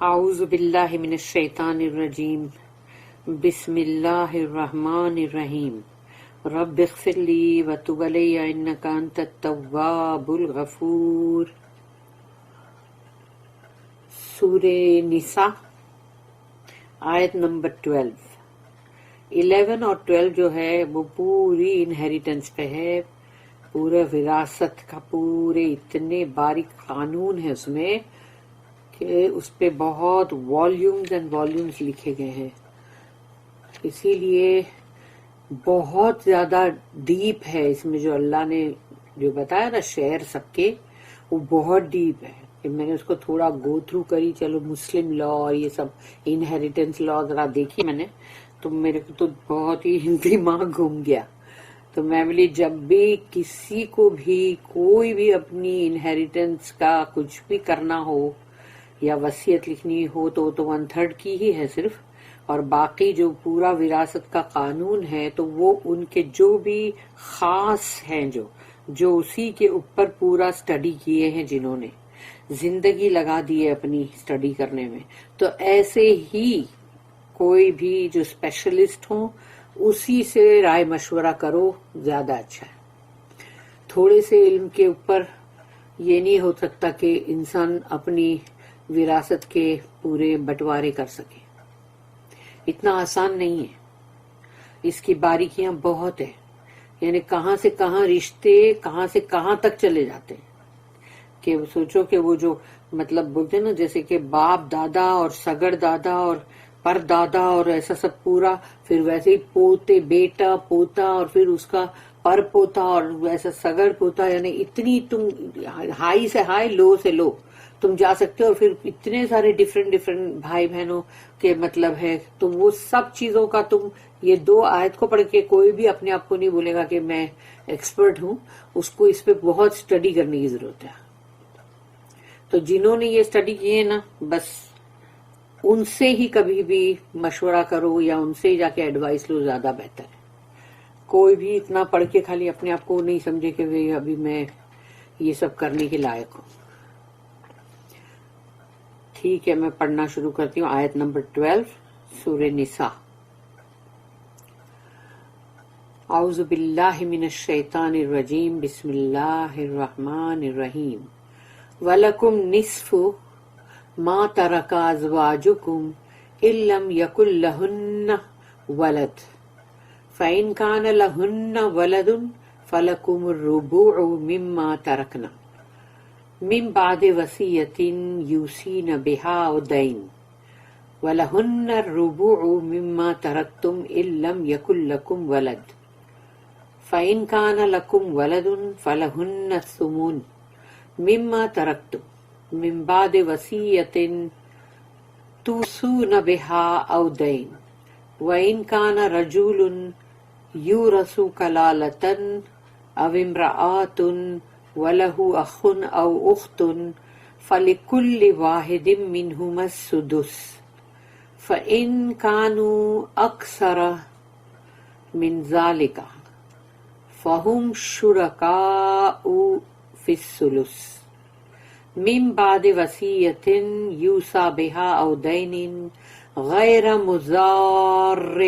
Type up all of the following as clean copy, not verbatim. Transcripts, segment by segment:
اعوذ باللہ من الشیطان الرجیم بسم اللہ الرحمن الرحیم رب اغفر لی وتب علی انک انت التواب الغفور۔ سورہ نساء آیت نمبر 11 اور 12 جو ہے وہ پوری انہیریٹنس پہ ہے، پورے وراثت کا، پورے اتنے باریک قانون ہے اس میں کہ اس پہ بہت والیومز اینڈ والیومز لکھے گئے ہیں، اسی لیے بہت زیادہ ڈیپ ہے اس میں جو اللہ نے جو بتایا نا شعر سب کے، وہ بہت ڈیپ ہے کہ میں نے اس کو تھوڑا گو تھرو کری۔ چلو مسلم لا اور یہ سب انہیریٹنس لا ذرا دیکھی میں نے، تو میرے کو تو بہت ہی دماغ گھوم گیا۔ تو میں بولی جب بھی کسی کو بھی کوئی بھی اپنی انہیریٹنس کا کچھ بھی کرنا ہو یا وصیت لکھنی ہو تو وہ تو 1/3 کی ہی ہے صرف، اور باقی جو پورا وراثت کا قانون ہے تو وہ ان کے جو بھی خاص ہیں جو اسی کے اوپر پورا اسٹڈی کیے ہیں، جنہوں نے زندگی لگا دی ہے اپنی اسٹڈی کرنے میں، تو ایسے ہی کوئی بھی جو اسپیشلسٹ ہوں اسی سے رائے مشورہ کرو، زیادہ اچھا ہے۔ تھوڑے سے علم کے اوپر یہ نہیں ہو سکتا کہ انسان اپنی وراثت کے پورے بٹوارے کر سکے، اتنا آسان نہیں ہے، اس کی باریکیاں بہت ہیں، یعنی کہاں سے کہاں رشتے کہاں سے کہاں تک چلے جاتے ہیں کہ سوچو کہ وہ جو مطلب بولتے ہیں نا جیسے کہ باپ دادا اور سگڑ دادا اور پر دادا اور ایسا سب پورا، پھر ویسے ہی پوتے بیٹا پوتا اور پھر اس کا پر پوتا اور ویسا سگڑ پوتا، یعنی اتنی تم ہائی سے ہائی لو سے لو تم جا سکتے ہو، اور پھر اتنے سارے ڈفرینٹ بھائی بہنوں کے مطلب ہے، تو وہ سب چیزوں کا تم یہ 2 آیت کو پڑھ کے کوئی بھی اپنے آپ کو نہیں بولے گا کہ میں ایکسپرٹ ہوں، اس کو اس پہ بہت اسٹڈی کرنے کی ضرورت ہے۔ تو جنہوں نے یہ اسٹڈی کیے نا بس ان سے ہی کبھی بھی مشورہ کرو یا ان سے ہی جا کے ایڈوائس لو، زیادہ بہتر ہے۔ کوئی بھی اتنا پڑھ کے خالی اپنے آپ کو نہیں سمجھے کہ ابھی میں یہ سب کرنے کے لائق ہوں۔ ٹھیک ہے، میں پڑھنا شروع کرتی ہوں آیت نمبر 12 سورہ نساء۔ اعوذ باللہ من الشیطان الرجیم بسم اللہ الرحمن الرحیم وَلَكُمْ نِصْفُ مَا تَرَكَ أَزْوَاجُكُمْ إِن لَّمْ يَكُن لَّهُنَّ وَلَدٌ فَإِن كَانَ لَهُنَّ وَلَدٌ فَلَكُمُ الرُّبُعُ مِمَّا تَرَكْنَ من بعد وصیۃ یوصین بہا أو دین ولہن الربع مما ترکتم ان لم یکن لکم ولد فإن کان لکم ولد فلہن الثمن مما ترکتم من بعد وصیۃ توصون بہا أو دین وإن کان رجل یورث کلالۃ أو امرأۃ وَلَهُ أَخٌ أَوْ أُخْتٌ فَلِكُلِّ وَاحِدٍ مِّنْهُمَا السُّدُسُ فَإِن كَانُوا أَكْثَرَ مِنْ ذَلِكَ فَهُمْ شُرَكَاءُ فِي الثُّلُثِ مِن بَعْدِ وَصِيَّةٍ يُوصَى بِهَا أَوْ دَيْنٍ غَيْرَ مُضَارٍّ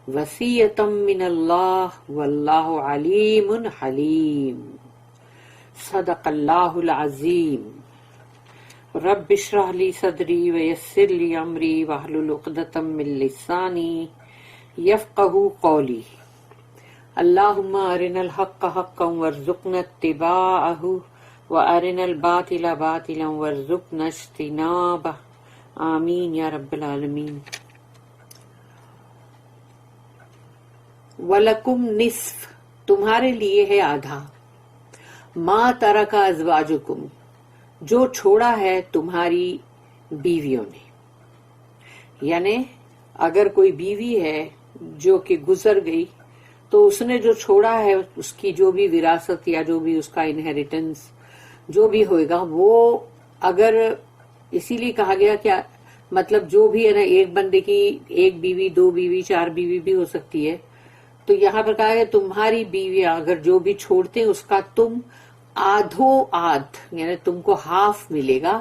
وَصِيَّةً مِّنَ اللَّهِ وَاللَّهُ عَلِيمٌ حَلِيمٌ۔ صدق اللہ العظیم۔ رب اشرح لی صدری ویسر لی امری واحلل عقدۃ من لسانی یفقہوا قولی۔ اللہم ارنا الحق حقا وارزقنا اتباعہ وارنا الباطل باطلا وارزقنا اجتنابہ، آمین یا رب العالمین۔ وَلَكُمْ نِصْفُ تمہارے لیے ہے آدھا، ما ترک ازواجکم جو چھوڑا ہے تمہاری بیویوں نے، یعنی اگر کوئی بیوی ہے جو کہ گزر گئی تو اس نے جو چھوڑا ہے اس کی جو بھی وراثت یا جو بھی اس کا انہیریٹنس جو بھی ہوئے گا، وہ اگر اسی لیے کہا گیا کہ مطلب جو بھی ہے نا ایک بندے کی 1 بیوی 2 بیوی 4 بیوی بھی ہو سکتی ہے، تو یہاں پر کہا ہے تمہاری بیویاں اگر جو بھی چھوڑتے ہیں اس کا تم آدھو آدھ، یعنی تم کو ہاف ملے گا،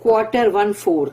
1/4, 1/4,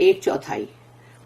1/4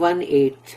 1/8,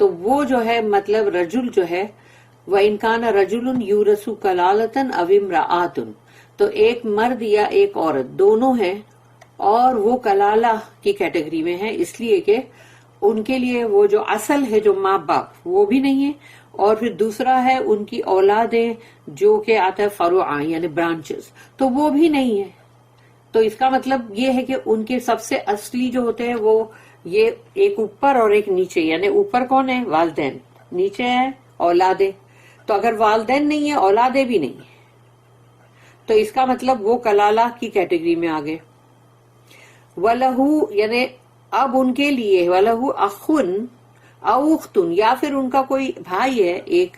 تو وہ جو ہے مطلب رجل جو ہے وَإِنْ كَانَ رَجُلٌ يُورَثُ كَلَالَةً أَوْ امْرَأَةٌ، تو ایک مرد یا ایک عورت دونوں ہیں اور وہ کلالہ کی کیٹیگری میں ہے، اس لیے کہ ان کے لیے وہ جو اصل ہے جو ماں باپ وہ بھی نہیں ہے، اور پھر دوسرا ہے ان کی اولادیں جو کہ آتا ہے فروع یعنی برانچز، تو وہ بھی نہیں ہے. تو اس کا مطلب یہ ہے کہ ان کے سب سے اصلی جو ہوتے ہیں وہ یہ ایک اوپر اور ایک نیچے، یعنی اوپر کون ہے؟ والدین، نیچے ہے اولادیں. تو اگر والدین نہیں ہے اولادیں بھی نہیں ہیں تو اس کا مطلب وہ کلالہ کی کیٹیگری میں آگئے. وَلَهُ یعنی اب ان کے لیے وَلَهُ أَخٌ أَوْ أُخْتٌ، یا پھر ان کا کوئی بھائی ہے ایک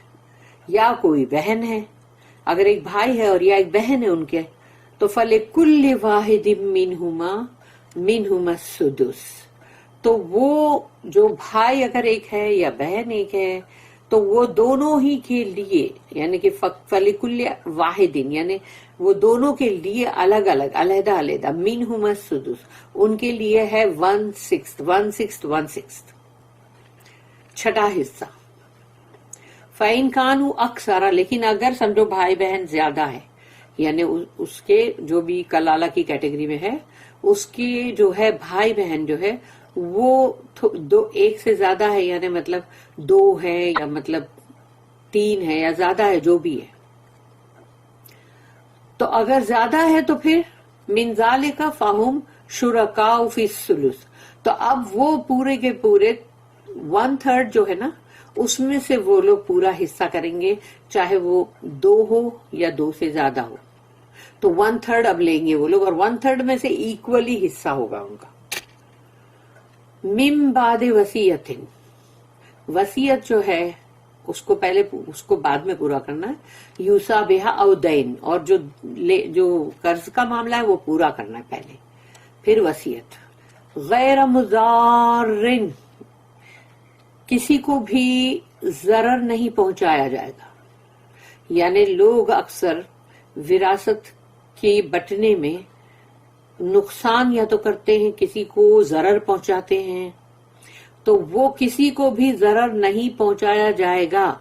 یا کوئی بہن ہے. اگر ایک بھائی ہے اور یا ایک بہن ہے ان کے تو فَلِكُلِّ وَاحِدٍ مِّنْهُمَا السُّدُسُ، تو وہ جو بھائی اگر ایک ہے یا بہن ایک ہے تو وہ دونوں ہی کے لیے یعنی کہ فَلِكُلِّ وَاحِدٍ یعنی وہ دونوں کے لیے الگ الگ علیحدہ علیحدہ مِنْهُمَا السُّدُسُ ان کے لیے ہے 1/6 چھٹا حصہ. فَإِنْ كَانُوا أَكْثَرَ، لیکن اگر سمجھو بھائی بہن زیادہ ہے یعنی اس کے جو بھی کلالہ کی کیٹیگری میں ہے اس کی جو ہے بھائی بہن جو ہے وہ ایک سے زیادہ ہے یعنی مطلب 2 ہے یا مطلب 3 ہے یا زیادہ ہے جو بھی ہے، تو اگر زیادہ ہے تو پھر من ذالک فہم شرکاء فی الثلث، تو اب وہ پورے کے پورے 1/3 جو ہے نا اس میں سے وہ لوگ پورا حصہ کریں گے، چاہے وہ 2 ہو یا 2 سے زیادہ ہو، تو 1/3 اب لیں گے وہ لوگ، اور 1/3 میں سے ایکولی حصہ ہوگا ان کا. من بعد وصیت، وصیت جو ہے اس کو پہلے اس کو بعد میں پورا کرنا ہے. یوسا بہا او دین، اور جو قرض کا معاملہ ہے وہ پورا کرنا ہے پہلے، پھر وصیت. غیر مضارن، کسی کو بھی ضرر نہیں پہنچایا جائے گا. یعنی لوگ اکثر وراثت کی بٹنے میں نقصان یا تو کرتے ہیں، کسی کو ضرر پہنچاتے ہیں، تو وہ کسی کو بھی ضرر نہیں پہنچایا جائے گا.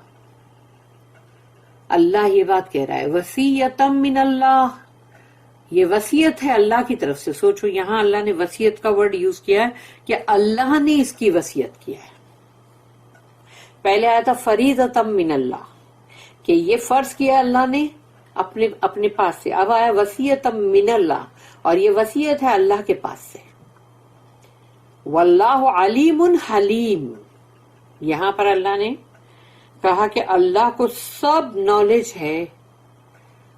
اللہ یہ بات کہہ رہا ہے وصیتم من اللہ، یہ وصیت ہے اللہ کی طرف سے. سوچو یہاں اللہ نے وصیت کا ورڈ یوز کیا ہے کہ اللہ نے اس کی وصیت کیا ہے. پہلے آیا تھا فریضۃ من اللہ کہ یہ فرض کیا اللہ نے اپنے پاس سے، اب آیا وصیت من اللہ اور یہ وصیت ہے اللہ کے پاس سے. واللہ علیم حلیم، یہاں پر اللہ نے کہا کہ اللہ کو سب نالج ہے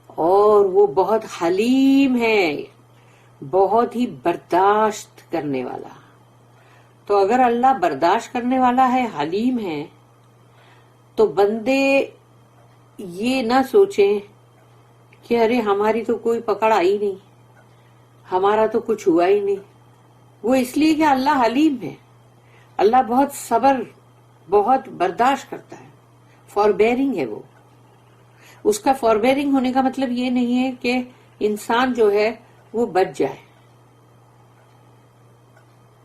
اور وہ بہت حلیم ہے، بہت ہی برداشت کرنے والا. تو اگر اللہ برداشت کرنے والا ہے، حلیم ہے، تو بندے یہ نہ سوچیں کہ ارے ہماری تو کوئی پکڑ آئی نہیں، ہمارا تو کچھ ہوا ہی نہیں. وہ اس لیے کہ اللہ حلیم ہے، اللہ بہت صبر بہت برداشت کرتا ہے، فاربیئرنگ ہے. وہ اس کا فاربیئرنگ ہونے کا مطلب یہ نہیں ہے کہ انسان جو ہے وہ بچ جائے.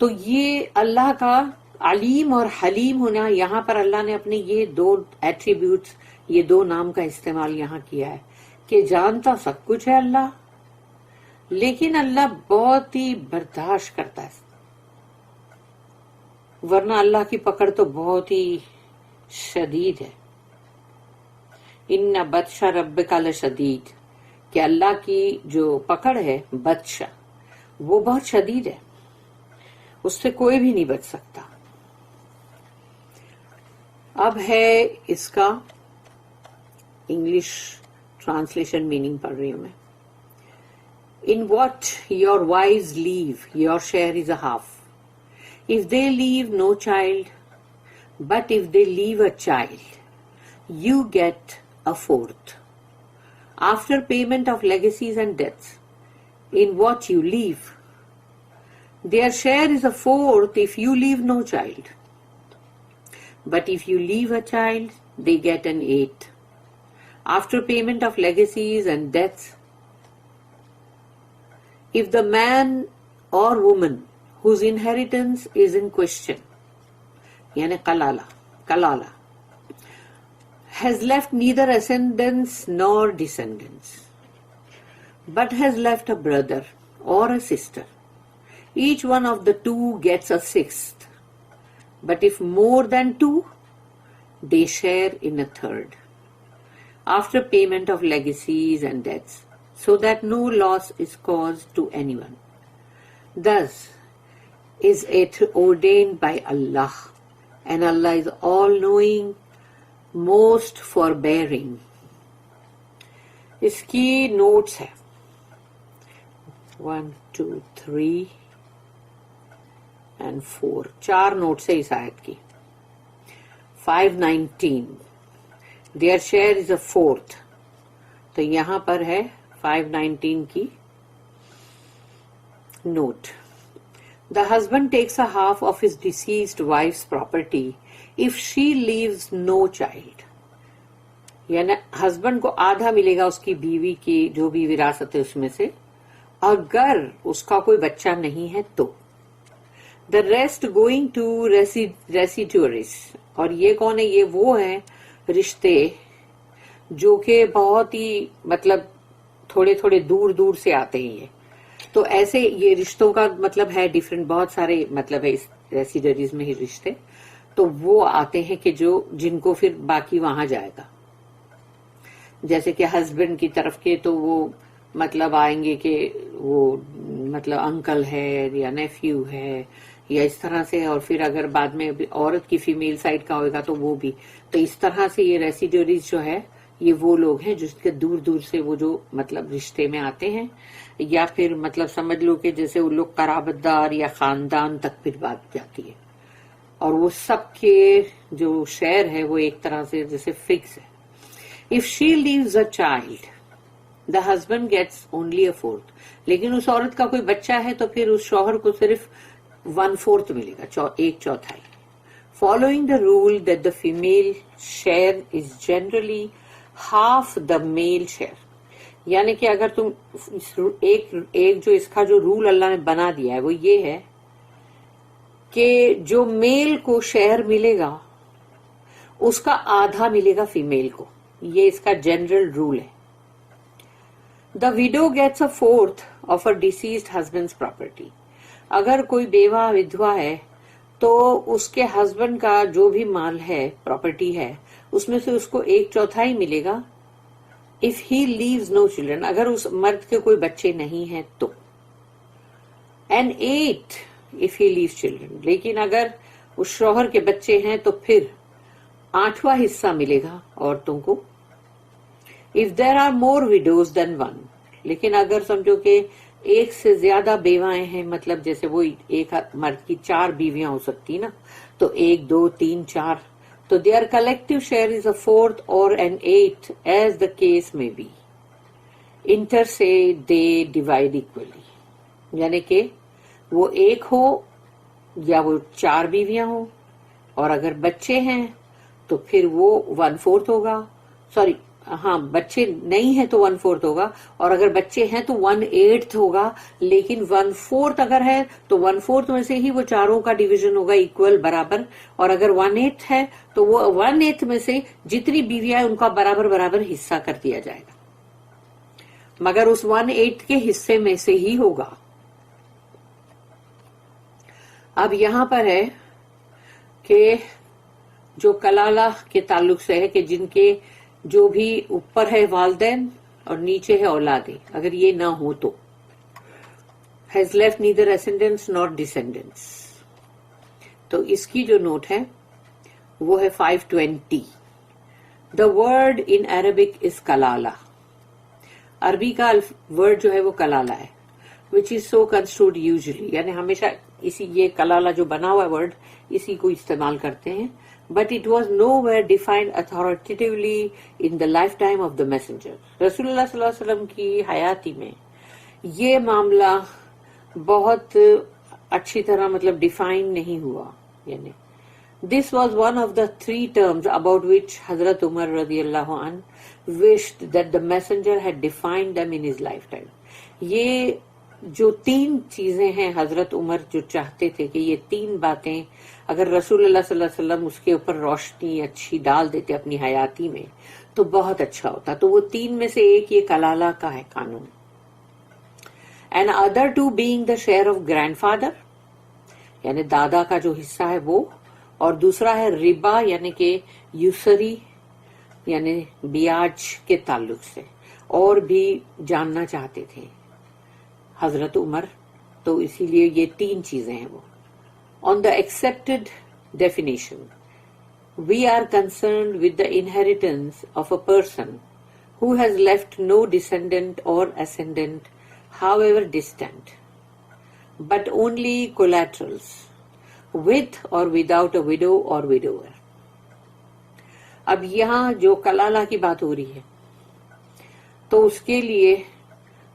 تو یہ اللہ کا علیم اور حلیم ہونا، یہاں پر اللہ نے اپنے یہ 2 ایٹریبیوٹس، یہ 2 نام کا استعمال یہاں کیا ہے کہ جانتا سب کچھ ہے اللہ، لیکن اللہ بہت ہی برداشت کرتا ہے، ورنہ اللہ کی پکڑ تو بہت ہی شدید ہے. ان بطش ربک لشدید، کہ اللہ کی جو پکڑ ہے بطش وہ بہت شدید ہے، اس سے کوئی بھی نہیں بچ سکتا. اب ہے اس کا انگلش ٹرانسلیشن میننگ پڑھ رہی ہوں میں. In what your wives leave, your share is a half. If they leave no child, but if they leave a child, you get a fourth. After payment of legacies and debts, in what you leave, their share is a fourth if you leave no child. But if you leave a child, they get an eighth. After payment of legacies and debts, if the man or woman whose inheritance is in question, یعنی قلالہ Kalala, has left neither ascendants nor descendants, but has left a brother or a sister. Each one of the two gets a sixth, but if more than two, they share in a third, after payment of legacies and debts, so that no loss is caused to anyone. Thus is it ordained by Allah, and Allah is all-knowing, most forbearing. اس کی notice ہے 1 2 3 and 4, 4 notice ہے اس آیت کی. 519 their share is a fourth, تو یہاں پر ہے 519 کی note. The husband takes a half of his deceased wife's property if she leaves no child. یعنی ہسبینڈ کو آدھا ملے گا اس کی بیوی کی جو بھی وراثت ہے اس میں سے، اگر اس کا کوئی بچہ نہیں ہے تو. The rest going to residuaries. اور یہ کون ہے؟ یہ وہ ہیں رشتے جو کہ بہت ہی مطلب تھوڑے تھوڑے دور دور سے آتے ہیں. یہ تو ایسے یہ رشتوں کا مطلب ہے ڈیفرنٹ، بہت سارے مطلب ہے اس ریسیڈریز میں ہی رشتے، تو وہ آتے ہیں کہ جو جن کو پھر باقی وہاں جائے گا. جیسے کہ ہسبینڈ کی طرف کے تو وہ مطلب آئیں گے کہ وہ مطلب انکل ہے یا نیفیو ہے یا اس طرح سے، اور پھر اگر بعد میں عورت کی فیمیل سائڈ کا ہوئے گا تو وہ بھی. تو اس طرح سے یہ ریسیڈریز جو ہے یہ وہ لوگ ہیں جس کے دور دور سے وہ جو مطلب رشتے میں آتے ہیں، یا پھر مطلب سمجھ لو کہ جیسے وہ لوگ قرابت دار یا خاندان تک پھر بات جاتی ہے، اور وہ سب کے جو شیئر ہے وہ ایک طرح سے جیسے فکس ہے. If she leaves a child, the husband gets only a fourth. لیکن اس عورت کا کوئی بچہ ہے تو پھر اس شوہر کو صرف 1/4 ملے گا، ایک چوتھائی. Following the rule that the female share is generally half the male share. یعنی کہ اگر تم ایک جو اس کا جو رول اللہ نے بنا دیا ہے وہ یہ ہے کہ جو میل کو شیئر ملے گا اس کا آدھا ملے گا فیمیل کو. یہ اس کا جنرل رول ہے. The widow gets a fourth of her deceased husband's property. اگر کوئی بیوہ ودھوا ہے تو اس کے ہسبینڈ کا جو بھی مال ہے، پراپرٹی ہے، اس میں سے اس کو ایک چوتھائی ملے گا. If he leaves no children, اگر اس مرد کے کوئی بچے نہیں ہیں تو. And 8 if he leaves children. لیکن اگر اس شوہر کے بچے ہیں تو پھر 8واں حصہ ملے گا عورتوں کو. If there are more widows than one. لیکن اگر سمجھو کہ ایک سے زیادہ بیوائیں ہیں، مطلب جیسے وہ ایک مرد کی 4 بیویاں ہو سکتی نا، تو 1 2 3 4، تو their collective share is a fourth or an eighth as the case may be. Inter say they divide equally. یعنی کہ وہ ایک ہو یا وہ 4 بیویاں ہوں، اور اگر بچے ہیں تو پھر وہ 1/4 ہوگا. سوری ہاں، بچے نہیں ہیں تو 1/4 ہوگا، اور اگر بچے ہیں تو 1/8 ہوگا. لیکن 1/4 اگر ہے تو 1/4 میں سے ہی وہ چاروں کا ڈویژن ہوگا ایکول، برابر. اور اگر 1/8 ہے تو وہ 1/8 میں سے جتنی بیویاں ہیں ان کا برابر برابر حصہ کر دیا جائے گا، مگر اس 1/8 کے حصے میں سے ہی ہوگا. اب یہاں پر ہے کہ جو کلالہ کے تعلق سے ہے کہ جن کے جو بھی اوپر ہے والدین اور نیچے ہے اولادیں، اگر یہ نہ ہو تو has left neither ascendants nor descendants. تو اس کی جو نوٹ ہے وہ ہے 520. The word in Arabic is kalala. عربی کا ورڈ جو ہے وہ کلالہ ہے. which is so construed usually. یعنی ہمیشہ اسی یہ کلالہ جو بنا ہوا ورڈ اسی کو استعمال کرتے ہیں. But it was nowhere defined authoritatively in the lifetime of the messenger. رسول اللہ صلی اللہ علیہ وسلم کی حیاتی میں یہ معاملہ بہت اچھی طرح مطلب ڈیفائن نہیں ہوا. یعنی this was one of the 3 terms about which حضرت عمر رضی اللہ عنہ wished that the messenger had defined them in his lifetime. یہ جو تین چیزیں ہیں حضرت عمر جو چاہتے تھے کہ یہ تین باتیں اگر رسول اللہ صلی اللہ علیہ وسلم اس کے اوپر روشنی اچھی ڈال دیتے اپنی حیاتی میں تو بہت اچھا ہوتا. تو وہ تین میں سے ایک یہ کلالہ کا ہے قانون. And other two being the share of grandfather یعنی دادا کا جو حصہ ہے وہ, اور دوسرا ہے ربا یعنی کہ یوسری یعنی بیاج کے تعلق سے, اور بھی جاننا چاہتے تھے حضرت عمر. تو اسی لیے یہ تین چیزیں ہیں وہ. On the expected definition we are concerned with the inheritance of a person who has left no descendant or ascendant however distant but only collaterals with or without a widow or widower. اب یہاں جو کلالہ کی بات ہو رہی ہے تو اس کے لیے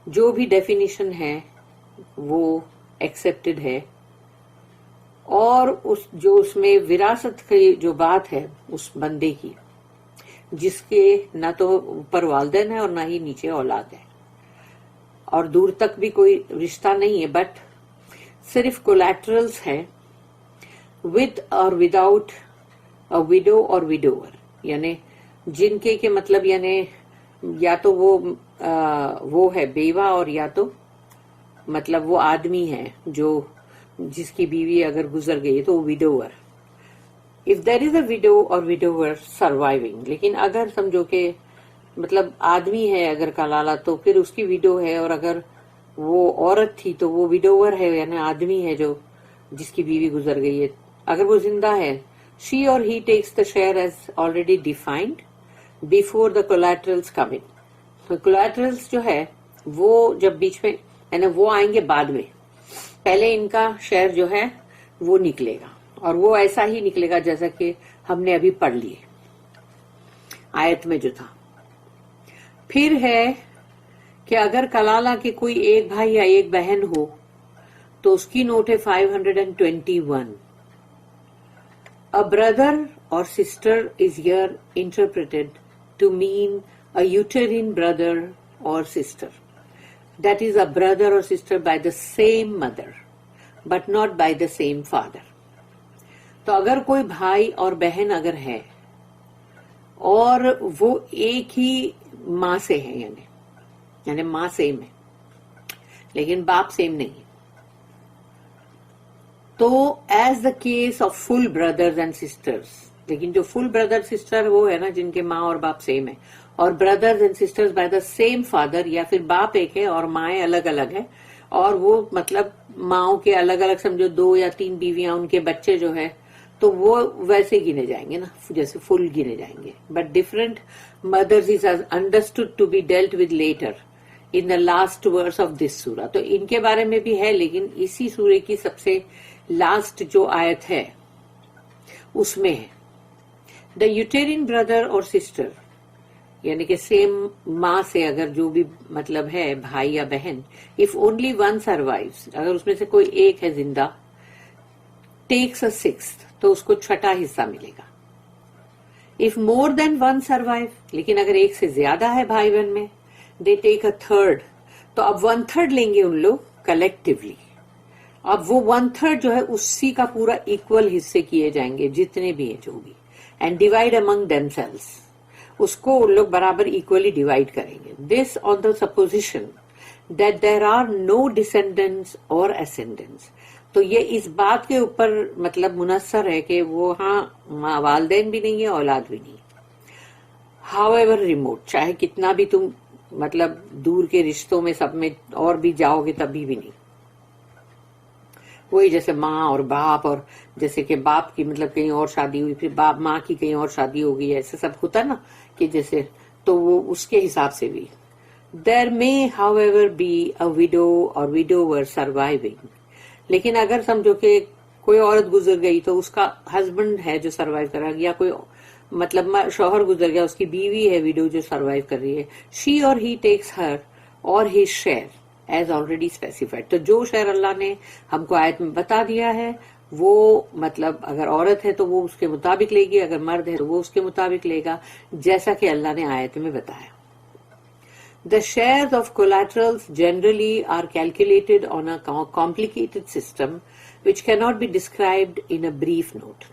جو بھی ڈیفینیشن ہے وہ ایکسپٹڈ ہے, اور اس میں وراثت کی جو بات ہے اس بندے کی جس کے نہ تو اوپر والدین ہے اور نہ ہی نیچے اولاد ہے اور دور تک بھی کوئی رشتہ نہیں ہے, بٹ صرف کولیٹرلز ہے ود اور وداؤٹ a widow اور widower یعنی جن کے مطلب یعنی یا تو وہ ہے بیوہ اور یا تو مطلب وہ آدمی ہے جو جس کی بیوی اگر گزر گئی تو widower. If there is a widow or widower surviving, لیکن اگر سمجھو کہ مطلب آدمی ہے اگر کلالہ تو پھر اس کی ویڈو ہے, اور اگر وہ عورت تھی تو وہ ویڈوور ہے یعنی آدمی ہے جو جس کی بیوی گزر گئی ہے. اگر وہ زندہ ہے she or he takes the share as already defined before the collaterals come in. تو collaterals جو ہے وہ جب بیچ میں یعنی وہ آئیں گے بعد میں, پہلے ان کا شیئر جو ہے وہ نکلے گا, اور وہ ایسا ہی نکلے گا جیسا کہ ہم نے ابھی پڑھ لیے آیت میں جو تھا. پھر ہے کہ اگر کلالہ کے کوئی ایک بھائی یا ایک بہن ہو تو اس کی نوٹ ہے 521. A brother or sister is here interpreted to mean a uterine brother or sister. That is a brother or sister by the same mother, but not by the same father. تو اگر کوئی بھائی اور بہن اگر ہے اور وہ ایک ہی ماں سے ہے یعنی ماں سیم ہے لیکن باپ سیم نہیں, تو as the case of full brothers and sisters, لیکن جو فل بردر سسٹر وہ ہے نا جن کے ماں اور باپ سیم ہے, اور brothers and sisters by the same father یا پھر باپ ایک ہے اور مائیں الگ الگ ہے, اور وہ مطلب ماؤں کے الگ الگ سمجھو 2 یا 3 بیویاں ان کے بچے جو ہے تو وہ ویسے گنے جائیں گے نا جیسے فل گنے جائیں گے, but different mothers is understood to be dealt with later in the last verse of this سورہ. تو ان کے بارے میں بھی ہے لیکن اسی سورے کی سب سے لاسٹ جو آیت ہے اس میں ہے دا یوٹیرین بردر اور سسٹر یعنی کہ سیم ماں سے اگر جو بھی مطلب ہے بھائی یا بہن, اف اونلی ون سروائیوز اگر اس میں سے کوئی ایک ہے زندہ, ٹیکس اے سکستھ تو اس کو چھٹا حصہ ملے گا. If more than one survive لیکن اگر ایک سے زیادہ ہے بھائی بہن میں, دے ٹیک اے تھرڈ, تو اب 1/3 لیں گے ان لوگ کلیکٹیولی. اب وہ 1/3 جو ہے اسی کا پورا ایکول حصے کیے جائیں گے جتنے بھی ہیں جو بھی, and divide among them cells, اس کو ان لوگ برابر ایکولی ڈیوائڈ کریں گے. This on the supposition that there are no descendants اور اسینڈنٹس. تو یہ اس بات کے اوپر مطلب منحصر ہے کہ وہ ہاں والدین بھی نہیں ہے اولاد بھی نہیں, ہاؤ ایور ریموٹ, چاہے کتنا بھی تم مطلب دور کے رشتوں میں سب میں اور بھی جاؤ گے تبھی بھی نہیں. وہی جیسے ماں اور باپ, اور جیسے کہ باپ کی مطلب کہیں اور شادی ہوئی پھر باپ ماں کی کہیں اور شادی ہو گئی, ایسے سب ہوتا نا کہ جیسے, تو وہ اس کے حساب سے بھی دیر مے ہاؤ ایور بی اے ویڈو اور ویڈوور سروائیونگ. لیکن اگر سمجھو کہ کوئی عورت گزر گئی تو اس کا ہسبینڈ ہے جو سروائیو کر رہا ہے, یا کوئی مطلب شوہر گزر گیا اس کی بیوی ہے ویڈو جو سروائیو کر رہی ہے, شی اور ہی ٹیکس ہر اور his share as already specified. تو جو شیئر اللہ نے ہم کو آیت میں بتا دیا ہے وہ مطلب اگر عورت ہے تو وہ اس کے مطابق لے گی, اگر مرد ہے تو وہ اس کے مطابق لے گا جیسا کہ اللہ نے آیت میں بتایا. The shares of collaterals generally are calculated on a complicated system which cannot be described in a brief note.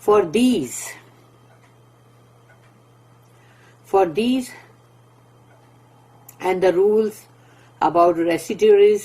For these and the rules about residuaries,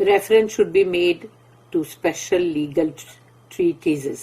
reference should be made to special legal treatises.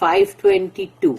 522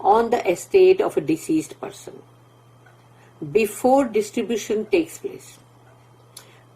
on the estate of a deceased person before distribution takes place.